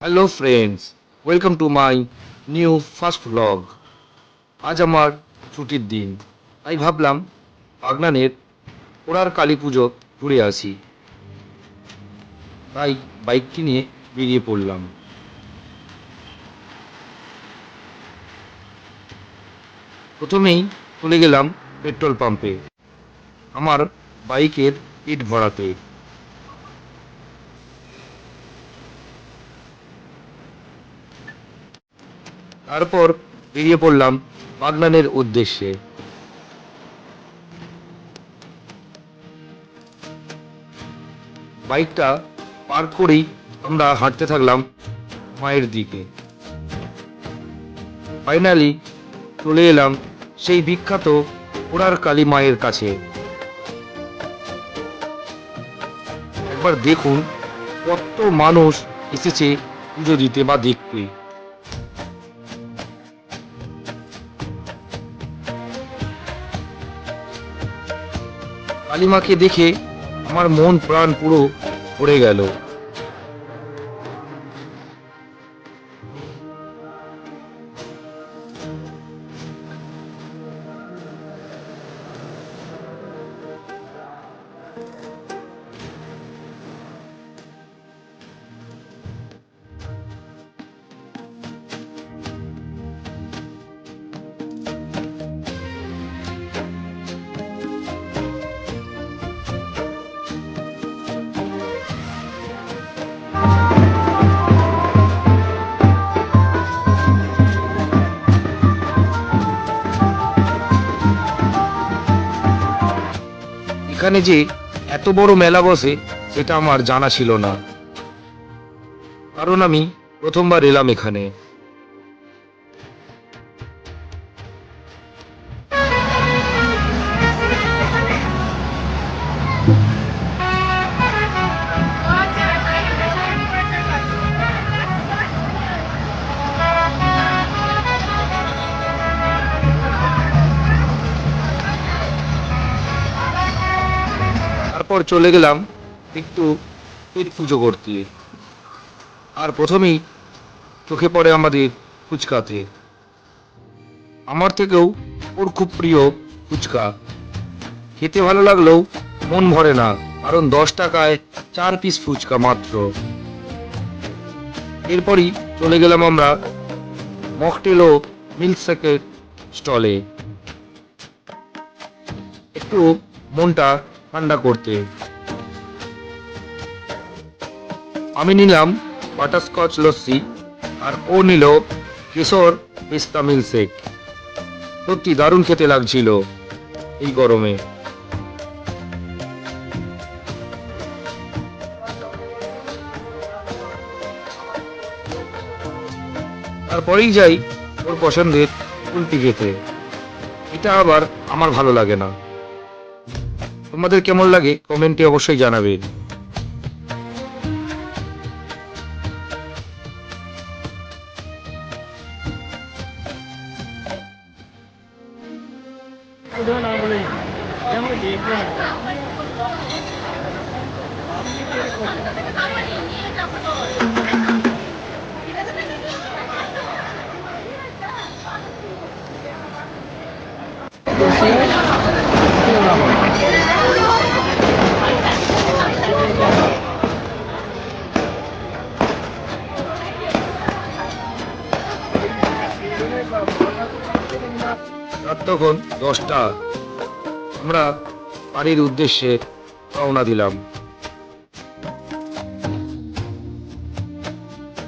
Hello friends, welcome to my new first blog. আজ আমার ছুটির দিন, তাই ভাবলাম বাগনানের ওড়ার কালী পুজো ঘুরে আসি। তাই বাইকটি নিয়ে বেরিয়ে পড়লাম। প্রথমেই চলে গেলাম পেট্রোল পাম্পে আমার বাইকের ইট ভরাতে। তারপর বেরিয়ে পড়লাম বাগনানের উদ্দেশ্যে। বাইকটা পার্ক করেই আমরা হাঁটতে থাকলাম মায়ের দিকে। ফাইনালি চলে এলাম সেই বিখ্যাত ওড়ার কালী মায়ের কাছে। একবার দেখুন কত মানুষ এসেছে পুজো দিতে বা দেখতে। কালীমাকে দেখে আমার মন প্রাণ পুরো ভরে গেল। এখানে যে এত বড় মেলা বসে সেটা আমার জানা ছিল না, কারণ আমি প্রথমবার এলাম এখানে। তারপর চলে গেলাম একটু পেট পুজো করতে। আর প্রথমেই চোখে পড়ে আমাদের ফুচকাতে। আমার থেকেও ওর খুব প্রিয় ফুচকা। খেতে ভালো লাগলেও মন ভরে না, কারণ 10 টাকায় 4 পিস ফুচকা মাত্র। এরপরই চলে গেলাম আমরা মকটেল ও মিল্কশেকের স্টলে একটু মনটা ঠান্ডা করতে। আমি নিলাম বাটারস্কচ লস্যি আর ও নিল কেশর পেস্তা মিল্কশেক। সত্যি দারুণ খেতে লাগছিল এই গরমে। তারপরেই যাই ওর পছন্দের কুলফি খেতে। এটা আবার আমার ভালো লাগে না। তোমাদের কেমন লাগে কমেন্টে অবশ্যই জানাবে। রাত তখন 10টা। আমরা বাড়ির উদ্দেশ্যে রওনা দিলাম।